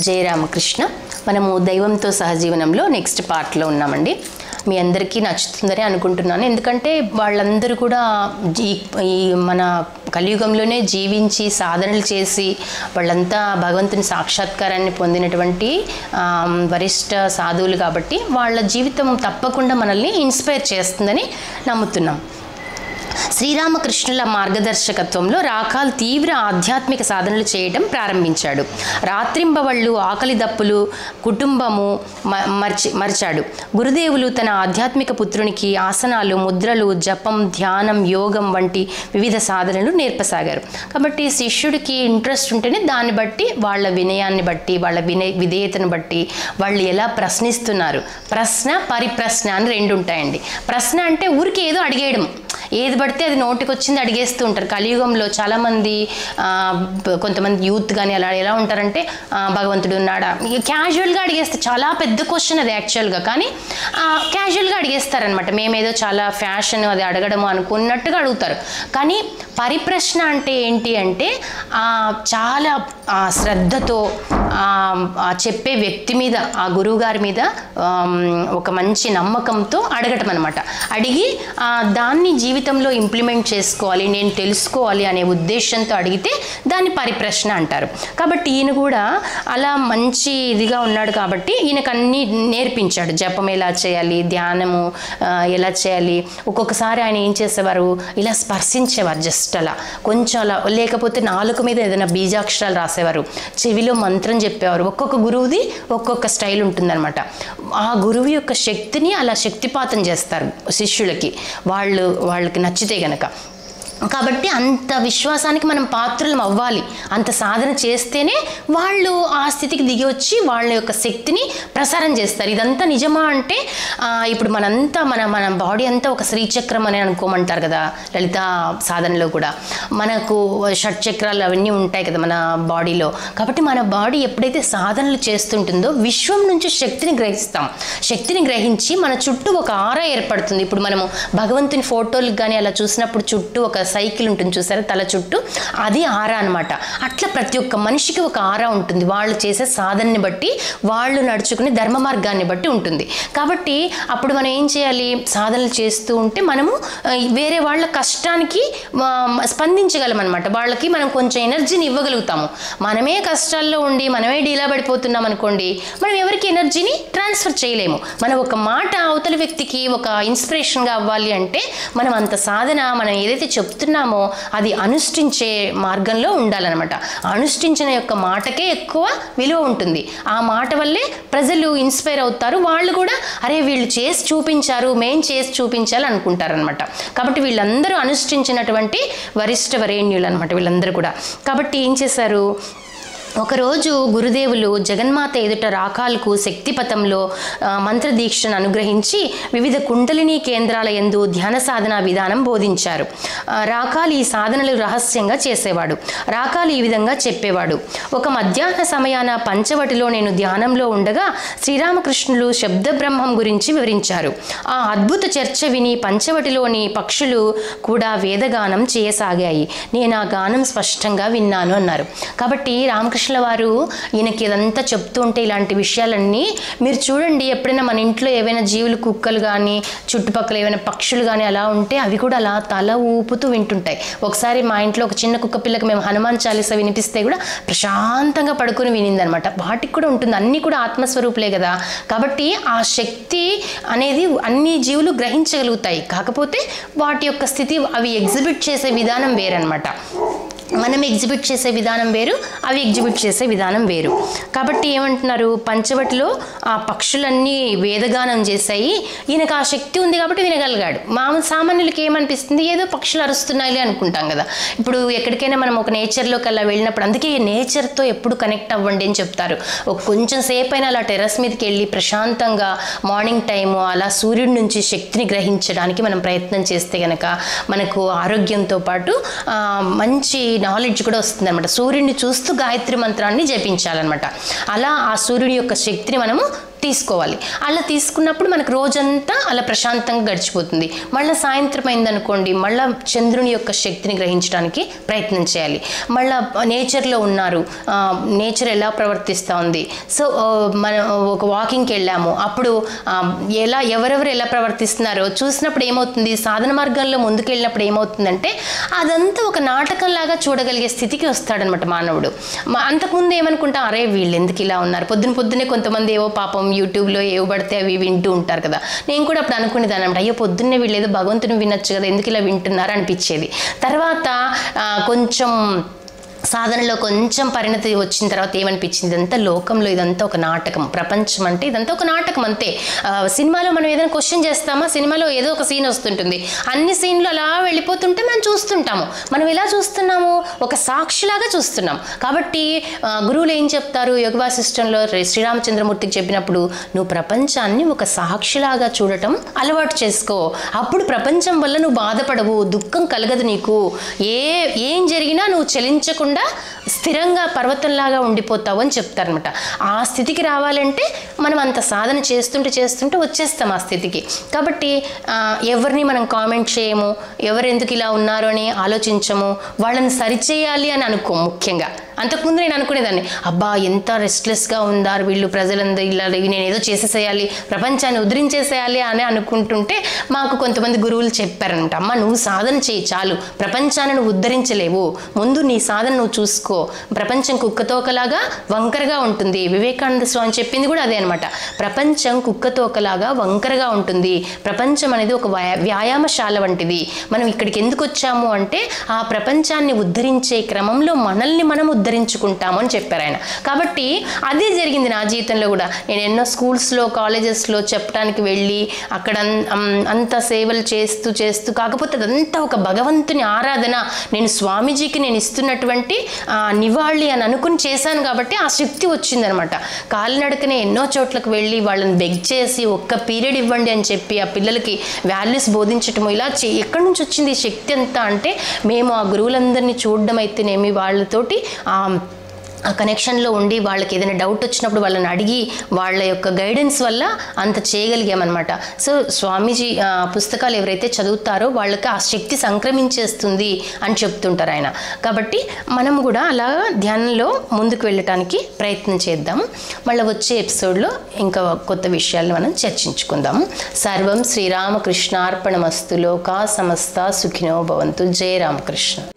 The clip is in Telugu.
జయ రామకృష్ణ. మనము దైవంతో సహజీవనంలో నెక్స్ట్ పార్ట్లో ఉన్నామండి. మీ అందరికీ నచ్చుతుందని అనుకుంటున్నాను. ఎందుకంటే వాళ్ళందరూ కూడా ఈ మన కలియుగంలోనే జీవించి సాధనలు చేసి వాళ్ళంతా భగవంతుని సాక్షాత్కారాన్ని పొందినటువంటి వరిష్ఠ సాధువులు కాబట్టి వాళ్ళ జీవితం తప్పకుండా మనల్ని ఇన్స్పైర్ చేస్తుందని నమ్ముతున్నాం. శ్రీరామకృష్ణుల మార్గదర్శకత్వంలో రాకాల్ తీవ్ర ఆధ్యాత్మిక సాధనలు చేయడం ప్రారంభించాడు. రాత్రింబవళ్ళు ఆకలి దప్పులు కుటుంబము మర్చాడు. గురుదేవులు తన ఆధ్యాత్మిక పుత్రునికి ఆసనాలు, ముద్రలు, జపం, ధ్యానం, యోగం వంటి వివిధ సాధనలు నేర్పసాగారు. కాబట్టి శిష్యుడికి ఇంట్రెస్ట్ ఉంటేనే దాన్ని బట్టి వాళ్ళ వినయాన్ని బట్టి వాళ్ళ విధేయతను బట్టి వాళ్ళు ఎలా ప్రశ్నిస్తున్నారు. ప్రశ్న పరిప్రశ్న అని రెండు ఉంటాయండి. ప్రశ్న అంటే ఊరికి ఏదో అడిగేయడం, ఏది పడితే అది నోటికి వచ్చింది అడిగేస్తూ ఉంటారు. కలియుగంలో చాలామంది కొంతమంది యూత్ కానీ అలా ఎలా ఉంటారంటే భగవంతుడు ఉన్నాడా క్యాజువల్గా అడిగేస్తారు. చాలా పెద్ద క్వశ్చన్ అది యాక్చువల్గా, కానీ క్యాజువల్గా అడిగేస్తారనమాట. మేమేదో చాలా ఫ్యాషన్ అది అడగడము అనుకున్నట్టుగా అడుగుతారు. కానీ పరిప్రశ్న అంటే ఏంటి అంటే చాలా శ్రద్ధతో చెప్పే వ్యక్తి మీద, ఆ గురువుగారి మీద ఒక మంచి నమ్మకంతో అడగటం అనమాట. అడిగి దాన్ని జీవితంలో ఇంప్లిమెంట్ చేసుకోవాలి, నేను తెలుసుకోవాలి అనే ఉద్దేశంతో అడిగితే దాన్ని పరిప్రశ్న అంటారు. కాబట్టి ఈయన కూడా అలా మంచి ఇదిగా ఉన్నాడు కాబట్టి ఈయనకు అన్నీ నేర్పించాడు. జపం ఎలా చేయాలి, ధ్యానము ఎలా చేయాలి. ఒక్కొక్కసారి ఆయన ఏం చేసేవారు, ఇలా స్పర్శించేవారు, జస్ట్ అలా కొంచెం అలా, లేకపోతే నాలుక మీద ఏదైనా బీజాక్షరాలు రాసేవారు, చెవిలో మంత్రం చెప్పేవారు. ఒక్కొక్క గురువుది ఒక్కొక్క స్టైల్ ఉంటుందన్నమాట. ఆ గురువు యొక్క శక్తిని అలా శక్తిపాతం చేస్తారు శిష్యులకి, వాళ్ళకి నచ్చితే గనక. కాబట్టి అంత విశ్వాసానికి మనం పాత్రలం అవ్వాలి. అంత సాధన చేస్తేనే వాళ్ళు ఆ స్థితికి దిగి వచ్చి వాళ్ళ యొక్క శక్తిని ప్రసారం చేస్తారు. ఇదంతా నిజమా అంటే ఇప్పుడు మనంతా మన బాడీ అంతా ఒక శ్రీచక్రం అని అనుకోమంటారు కదా లలిత సాధనలో కూడా. మనకు షట్చక్రాలు అవన్నీ ఉంటాయి కదా మన బాడీలో. కాబట్టి మన బాడీ ఎప్పుడైతే సాధనలు చేస్తుంటుందో విశ్వం నుంచి శక్తిని గ్రహిస్తాం. శక్తిని గ్రహించి మన చుట్టూ ఒక ఆరా ఏర్పడుతుంది. ఇప్పుడు మనము భగవంతుని ఫోటోలకు కానీ అలా చూసినప్పుడు చుట్టూ ఒక సైకిల్ ఉంటుంది చూసారా, తల చుట్టూ, అది ఆరా అనమాట. అట్లా ప్రతి ఒక్క మనిషికి ఒక ఆరా ఉంటుంది. వాళ్ళు చేసే సాధనని బట్టి, వాళ్ళు నడుచుకునే ధర్మ మార్గాన్ని బట్టి ఉంటుంది. కాబట్టి అప్పుడు మనం ఏం చేయాలి, సాధనలు చేస్తూ ఉంటే మనము వేరే వాళ్ళ కష్టానికి స్పందించగలం అనమాట. వాళ్ళకి మనం కొంచెం ఎనర్జీని ఇవ్వగలుగుతాము. మనమే కష్టాల్లో ఉండి మనమే డీలా పడిపోతున్నాం అనుకోండి, మనం ఎవరికి ఎనర్జీని ట్రాన్స్ఫర్ చేయలేము. మనం ఒక మాట అవతల వ్యక్తికి ఒక ఇన్స్పిరేషన్గా అవ్వాలి అంటే మనం అంత సాధన, మనం ఏదైతే చెప్తున్నామో అది అనుష్ఠించే మార్గంలో ఉండాలన్నమాట. అనుష్ఠించిన యొక్క మాటకే ఎక్కువ విలువ ఉంటుంది. ఆ మాట వల్లే ప్రజలు ఇన్స్పైర్ అవుతారు. వాళ్ళు కూడా అరే వీళ్ళు చేసి చూపించారు, మేం చేసి చూపించాలి అనుకుంటారనమాట. కాబట్టి వీళ్ళందరూ అనుష్ఠించినటువంటి వరిష్ఠ వరేణ్యులు అనమాట వీళ్ళందరూ కూడా. కాబట్టి ఏం చేశారు, ఒకరోజు గురుదేవులు జగన్మాత ఎదుట రాకాలకు శక్తిపథంలో మంత్రదీక్షను అనుగ్రహించి వివిధ కుండలిని కేంద్రాల యందు ధ్యాన సాధన విధానం బోధించారు. రాకాలు ఈ సాధనలు రహస్యంగా చేసేవాడు. రాకాలు ఈ విధంగా చెప్పేవాడు. ఒక మధ్యాహ్న సమయాన పంచవటిలో నేను ధ్యానంలో ఉండగా శ్రీరామకృష్ణులు శబ్ద బ్రహ్మం గురించి వివరించారు. ఆ అద్భుత చర్చ విని పంచవటిలోని పక్షులు కూడా వేదగానం చేయసాగాయి. నేను ఆ గానం స్పష్టంగా విన్నాను అన్నారు. కాబట్టి రామకృష్ణ వారు ఈయనకి ఇదంతా చెప్తూ ఉంటే ఇలాంటి విషయాలన్నీ మీరు చూడండి. ఎప్పుడైనా మన ఇంట్లో ఏవైనా జీవులు, కుక్కలు కానీ చుట్టుపక్కల ఏవైనా పక్షులు కానీ అలా ఉంటే అవి కూడా అలా తల ఊపుతూ వింటుంటాయి. ఒకసారి మా ఇంట్లో ఒక చిన్న కుక్క పిల్లకి మేము హనుమాన్ చాలీసా వినిపిస్తే కూడా ప్రశాంతంగా పడుకుని వినిందనమాట. వాటికి కూడా ఉంటుంది, అన్నీ కూడా ఆత్మస్వరూపులే కదా. కాబట్టి ఆ శక్తి అనేది అన్ని జీవులు గ్రహించగలుగుతాయి. కాకపోతే వాటి యొక్క స్థితి, అవి ఎగ్జిబిట్ చేసే విధానం వేరనమాట. మనం ఎగ్జిబిట్ చేసే విధానం వేరు, అవి ఎగ్జిబిట్ చేసే విధానం వేరు. కాబట్టి ఏమంటున్నారు, పంచవటిలో ఆ పక్షులన్నీ వేదగానం చేశాయి. ఈయనకు ఆ శక్తి ఉంది కాబట్టి వినగలిగాడు. సామాన్యులకి ఏమనిపిస్తుంది, ఏదో పక్షులు అరుస్తున్నాయి అనుకుంటాం కదా. ఇప్పుడు ఎక్కడికైనా మనం ఒక నేచర్లోకి అలా వెళ్ళినప్పుడు, అందుకే నేచర్తో ఎప్పుడు కనెక్ట్ అవ్వండి అని చెప్తారు. ఒక కొంచెం సేపు అయినా అలా టెర్రస్ మీదకి వెళ్ళి ప్రశాంతంగా మార్నింగ్ టైము అలా సూర్యుడి నుంచి శక్తిని గ్రహించడానికి మనం ప్రయత్నం చేస్తే కనుక మనకు ఆరోగ్యంతో పాటు మంచి నాలెడ్జ్ కూడా వస్తుంది అనమాట. సూర్యుడిని చూస్తూ గాయత్రి మంత్రాన్ని జపించాలన్నమాట. అలా ఆ సూర్యుడి యొక్క శక్తిని మనము తీసుకోవాలి. అలా తీసుకున్నప్పుడు మనకు రోజంతా అలా ప్రశాంతంగా గడిచిపోతుంది. మళ్ళీ సాయంత్రం అయిందనుకోండి, మళ్ళీ చంద్రుని యొక్క శక్తిని గ్రహించడానికి ప్రయత్నం చేయాలి. మళ్ళీ నేచర్లో ఉన్నారు, నేచర్ ఎలా ప్రవర్తిస్తూ ఉంది. సో మనం ఒక వాకింగ్కి వెళ్ళాము, అప్పుడు ఎవరెవరు ఎలా ప్రవర్తిస్తున్నారో చూసినప్పుడు ఏమవుతుంది, సాధన మార్గంలో ముందుకు వెళ్ళినప్పుడు ఏమవుతుందంటే అదంతా ఒక నాటకంలాగా చూడగలిగే స్థితికి వస్తాడనమాట మానవుడు. అంతకుముందు ఏమనుకుంటాం, అరే వీళ్ళు ఎందుకు ఇలా ఉన్నారు, పొద్దున్నే కొంతమంది ఏవో పాపం యూట్యూబ్లో ఏవో పడితే అవి వింటూ ఉంటారు కదా. నేను కూడా అప్పుడు అనుకునేదాన్ని అనమాట, అయ్యో పొద్దున్నే వీళ్ళు ఏదో భగవంతుని వినొచ్చు కదా, ఎందుకు ఇలా వింటున్నారు అనిపించేది. తర్వాత కొంచెం సాధనలో కొంచెం పరిణతి వచ్చిన తర్వాత ఏమనిపించింది, ఇదంతా లోకంలో ఇదంతా ఒక నాటకం, ప్రపంచం అంటే ఇదంతా ఒక నాటకం అంతే. సినిమాలో మనం ఏదైనా క్వశ్చన్ చేస్తామా, సినిమాలో ఏదో ఒక సీన్ వస్తుంటుంది, అన్ని సీన్లు అలా వెళ్ళిపోతుంటే మనం చూస్తుంటాము. మనం ఎలా చూస్తున్నాము, ఒక సాక్షిలాగా చూస్తున్నాం. కాబట్టి గురువులు ఏం చెప్తారు, యోగ వాసిష్టంలో శ్రీరామచంద్రమూర్తికి చెప్పినప్పుడు, నువ్వు ప్రపంచాన్ని ఒక సాక్షిలాగా చూడటం అలవాటు చేసుకో, అప్పుడు ప్రపంచం వల్ల నువ్వు బాధపడవు, దుఃఖం కలగదు నీకు, ఏం జరిగినా నువ్వు చలించకుండా స్థిరంగా పర్వతంలాగా ఉండిపోతావు అని చెప్తారనమాట. ఆ స్థితికి రావాలంటే మనం అంత సాధన చేస్తుంటే వచ్చేస్తాం ఆ స్థితికి. కాబట్టి ఎవరిని మనం కామెంట్ చేయము, ఎవరు ఎందుకు ఇలా ఉన్నారు అని ఆలోచించము, వాళ్ళని సరిచేయాలి అని అనుకోము. ముఖ్యంగా అంతకుముందు నేను అనుకునేదాన్ని, అబ్బా ఎంత రెస్ట్లెస్గా ఉన్నారు వీళ్ళు, ప్రజలందరూ ఇలా నేను ఏదో చేసేసేయాలి, ప్రపంచాన్ని ఉద్ధరించేసేయాలి అని అనుకుంటుంటే మాకు కొంతమంది గురువులు చెప్పారనమాట, అమ్మ నువ్వు సాధన చేయి చాలు, ప్రపంచాన్ని నువ్వు ఉద్ధరించలేవు, ముందు నీ సాధన నువ్వు చూసుకో, ప్రపంచం కుక్కతోకలాగా వంకరగా ఉంటుంది. వివేకానంద స్వామి చెప్పింది కూడా అదే అనమాట, ప్రపంచం కుక్కతోకలాగా వంకరగా ఉంటుంది, ప్రపంచం అనేది ఒక వ్యాయామశాల వంటిది, మనం ఇక్కడికి ఎందుకు వచ్చాము అంటే ఆ ప్రపంచాన్ని ఉద్ధరించే క్రమంలో మనల్ని మనం ఉద్ధరించుకుంటాము అని చెప్పారు ఆయన. కాబట్టి అదే జరిగింది నా జీవితంలో కూడా. నేను ఎన్నో స్కూల్స్లో కాలేజెస్లో చెప్పడానికి వెళ్ళి అక్కడ అంత సేవలు చేస్తూ కాకపోతే అదంతా ఒక భగవంతుని ఆరాధన, నేను స్వామీజీకి నేను ఇస్తున్నటువంటి నివాళి అని అనుకుని చేశాను కాబట్టి ఆ శక్తి వచ్చిందనమాట. కాలినడకనే ఎన్నో చోట్లకు వెళ్ళి వాళ్ళని బెగ్ చేసి ఒక్క పీరియడ్ ఇవ్వండి అని చెప్పి ఆ పిల్లలకి వాల్యూస్ బోధించటము, ఇలా ఎక్కడి నుంచి వచ్చింది ఈ శక్తి అంతా అంటే మేము ఆ గురువులందరినీ చూడడం అయితేనేమి, వాళ్ళతోటి ఆ కనెక్షన్లో ఉండి వాళ్ళకి ఏదైనా డౌట్ వచ్చినప్పుడు వాళ్ళని అడిగి వాళ్ళ యొక్క గైడెన్స్ వల్ల అంత చేయగలిగామన్నమాట. సో స్వామీజీ పుస్తకాలు ఎవరైతే చదువుతారో వాళ్ళకి ఆ శక్తి సంక్రమించేస్తుంది అని చెప్తుంటారు ఆయన. కాబట్టి మనం కూడా అలా ధ్యానంలో ముందుకు వెళ్ళటానికి ప్రయత్నం చేద్దాం. మళ్ళీ వచ్చే ఎపిసోడ్లో ఇంకా కొత్త విషయాలను మనం చర్చించుకుందాము. సర్వం శ్రీరామకృష్ణార్పణమస్తు. లోకా సమస్త సుఖినో భవంతు. జయ రామకృష్ణ.